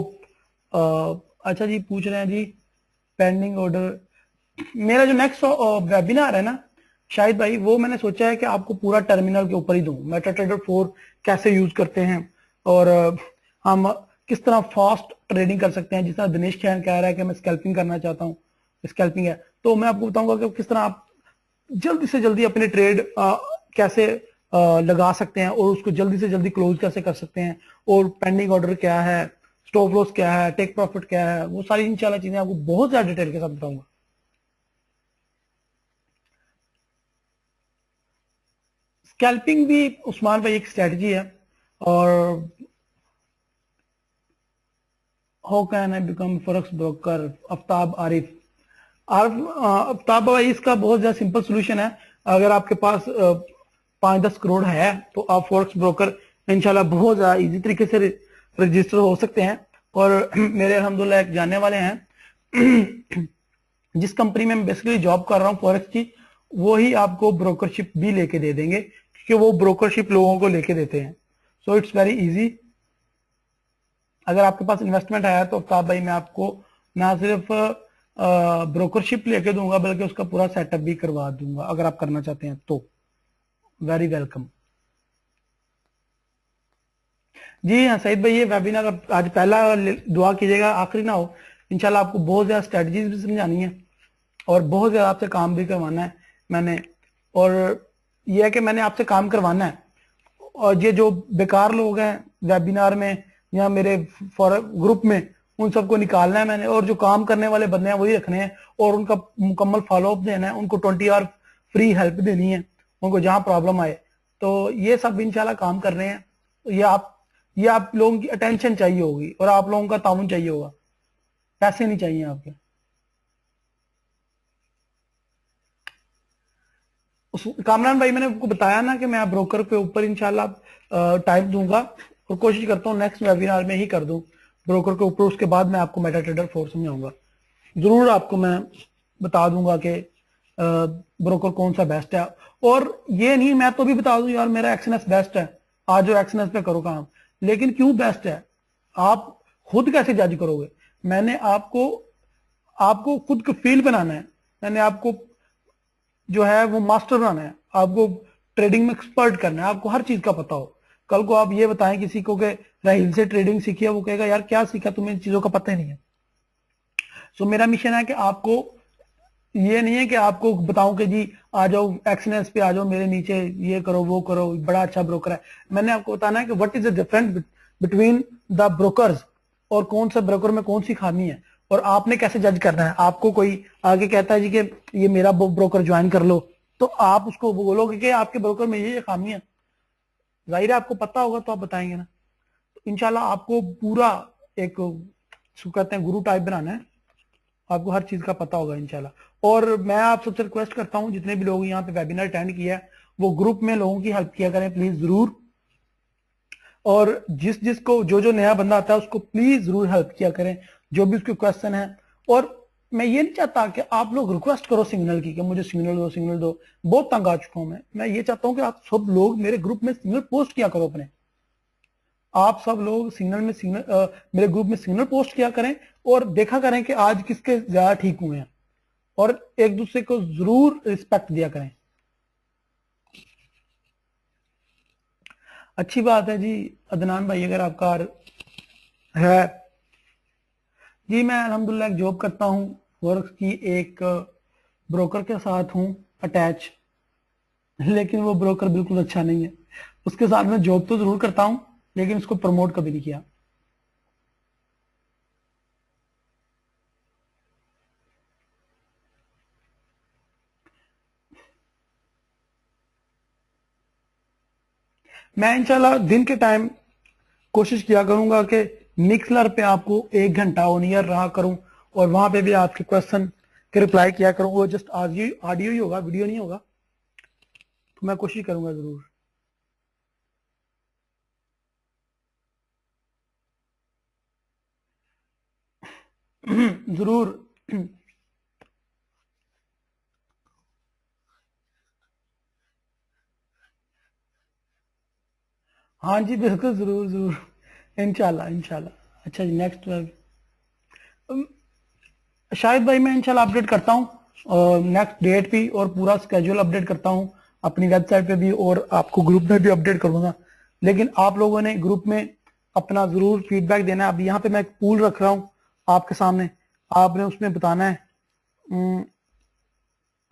अच्छा जी पूछ रहे हैं जी पेंडिंग ऑर्डर। मेरा जो नेक्स्ट वेबिनार है ना शाहिद भाई, वो मैंने सोचा है कि आपको पूरा टर्मिनल के ऊपर ही दूं, मेटाट्रेडर 4 कैसे यूज करते हैं, और हम किस तरह फास्ट ट्रेडिंग कर सकते हैं। जिस तरह दिनेश खैन कह रहा है कि मैं स्कैल्पिंग करना चाहता हूँ, स्कैल्पिंग है, तो मैं आपको बताऊंगा कि किस तरह आप जल्दी से जल्दी अपने ट्रेड कैसे लगा सकते हैं, और उसको जल्दी से जल्दी क्लोज कैसे कर सकते हैं, और पेंडिंग ऑर्डर क्या है, स्टॉप लॉस क्या है, टेक प्रॉफिट क्या है, वो सारी इंशाल्लाह चीजें आपको बहुत ज्यादा डिटेल के साथ बताऊंगा। स्कैल्पिंग भी उस्मान भाई एक स्ट्रेटजी है, और how can I become forex broker, Aftab Arif. Aftab भाई इसका बहुत ज्यादा सिंपल सोल्यूशन है। अगर आपके पास 5-10 करोड़ है तो आप फॉरेक्स ब्रोकर इंशाल्लाह बहुत ज्यादा इजी तरीके से रजिस्टर हो सकते हैं। और मेरे अल्हम्दुलिल्लाह एक जानने वाले हैं जिस कंपनी में मैं बेसिकली जॉब कर रहा हूँ फॉरेक्स की, वो ही आपको ब्रोकरशिप भी लेके दे देंगे, क्योंकि वो ब्रोकरशिप लोगों को लेके देते हैं। So it's very easy. अगर आपके पास इन्वेस्टमेंट है तो आफ्ताब भाई मैं आपको ना सिर्फ ब्रोकरशिप लेके दूंगा बल्कि उसका पूरा सेटअप भी करवा दूंगा, अगर आप करना चाहते हैं तो। वेरी वेलकम जी। हाँ सईद भाई, ये वेबिनार आज पहला दुआ कीजिएगा आखिरी ना हो। इंशाल्लाह आपको बहुत ज्यादा स्ट्रेटजीज भी समझानी है, और बहुत ज्यादा आपसे काम भी करवाना है मैंने, और यह है कि मैंने आपसे काम करवाना है, और ये जो बेकार लोग हैं वेबिनार में या मेरे ग्रुप में, उन सबको निकालना है मैंने, और जो काम करने वाले बंदे हैं वही रखने हैं, और उनका मुकम्मल फॉलोअप देना है, उनको 20 आवर फ्री हेल्प देनी है उनको जहां प्रॉब्लम आए। तो ये सब इंशाल्लाह काम कर रहे हैं। तो ये आप लोगों की अटेंशन चाहिए होगी, और आप लोगों का ताउन चाहिए होगा, पैसे नहीं चाहिए आपके। कामरान भाई मैंने आपको बताया ना कि मैं ब्रोकर के ऊपर इंशाल्लाह टाइम दूंगा, और कोशिश करता हूँ नेक्स्ट वेबिनार में ही कर दूं ब्रोकर के ऊपर, उसके बाद मैं आपको मेटाट्रेडर 4 समझाऊंगा। जरूर आपको मैं बता दूंगा कि ब्रोकर कौन सा बेस्ट है। और ये नहीं मैं तो भी बता दूं यार मेरा एक्सएनएस बेस्ट है, आज जो एक्सएनएस पे करो काम, लेकिन क्यों बेस्ट है आप खुद कैसे जज करोगे? मैंने आपको खुद को फील बनाना है, मैंने आपको जो है वो मास्टर बनाना है, आपको ट्रेडिंग में एक्सपर्ट करना है, आपको हर चीज का पता हो। कल को आप ये बताएं किसी को कि राहिल से ट्रेडिंग सीखी है, वो कहेगा यार क्या सीखा, तुम्हें इन चीजों का पता ही नहीं है। सो मेरा मिशन है कि आपको ये नहीं है कि आपको बताऊं कि जी आ जाओ एक्सएनएस पे आ जाओ मेरे नीचे, ये करो वो करो, बड़ा अच्छा ब्रोकर है। मैंने आपको बताना है कि what is the difference between the brokers, और कौन सा ब्रोकर में कौन सी खामी है, और आपने कैसे जज करना है। आपको कोई आगे कहता है जी कि ये मेरा ब्रोकर ज्वाइन कर लो, तो आप उसको बोलोगे कि आपके ब्रोकर में ये खामी है, जाहिर है आपको पता होगा तो आप बताएंगे ना। तो इंशाल्लाह आपको पूरा एक इसको कहते हैं गुरु टाइप बनाना है, आपको हर चीज का पता होगा इंशाल्लाह। और मैं आप सबसे रिक्वेस्ट करता हूं जितने भी लोग यहाँ पे वेबिनार अटेंड किया है वो ग्रुप में लोगों की हेल्प किया करें प्लीज जरूर, और जिसको जो नया बंदा आता है उसको प्लीज जरूर हेल्प किया करें जो भी उसके क्वेश्चन है। और मैं ये नहीं चाहता कि आप लोग रिक्वेस्ट करो सिग्नल की कि मुझे सिग्नल दो, बहुत तंग आ चुका हूं मैं ये चाहता हूं कि आप सब लोग मेरे ग्रुप में सिग्नल पोस्ट किया करो अपने, आप सब लोग मेरे ग्रुप में सिग्नल पोस्ट किया करें और देखा करें कि आज किसके ज्यादा ठीक हुए हैं, और एक दूसरे को जरूर रिस्पेक्ट दिया करें। अच्छी बात है जी अदनान भाई, अगर आपका है जी। मैं अल्हम्दुलिल्लाह एक जॉब करता हूँ, वर्क की एक ब्रोकर के साथ हूँ अटैच, लेकिन वो ब्रोकर बिल्कुल अच्छा नहीं है। उसके साथ मैं जॉब तो जरूर करता हूँ लेकिन उसको प्रमोट कभी नहीं किया। मैं इंशाल्लाह दिन के टाइम कोशिश किया करूंगा कि मिक्सलर पे आपको 1 घंटा ऑन ईयर रहा करूं और वहां पे भी आपके क्वेश्चन के रिप्लाई किया करूं। वो जस्ट ऑडियो ही होगा, वीडियो नहीं होगा, तो मैं कोशिश करूंगा जरूर। जरूर। हाँ जी बिल्कुल जरूर जरूर, इंशाल्लाह इंशाल्लाह। अच्छा जी नेक्स्ट शाहिद भाई मैं इंशाल्लाह अपडेट करता हूँ नेक्स्ट डेट भी, और पूरा स्केड्यूल अपडेट करता हूँ अपनी वेबसाइट पे भी, और आपको ग्रुप में भी अपडेट करूंगा। लेकिन आप लोगों ने ग्रुप में अपना जरूर फीडबैक देना है। अब यहाँ पे मैं एक पूल रख रहा हूँ आपके सामने, आपने उसमें बताना है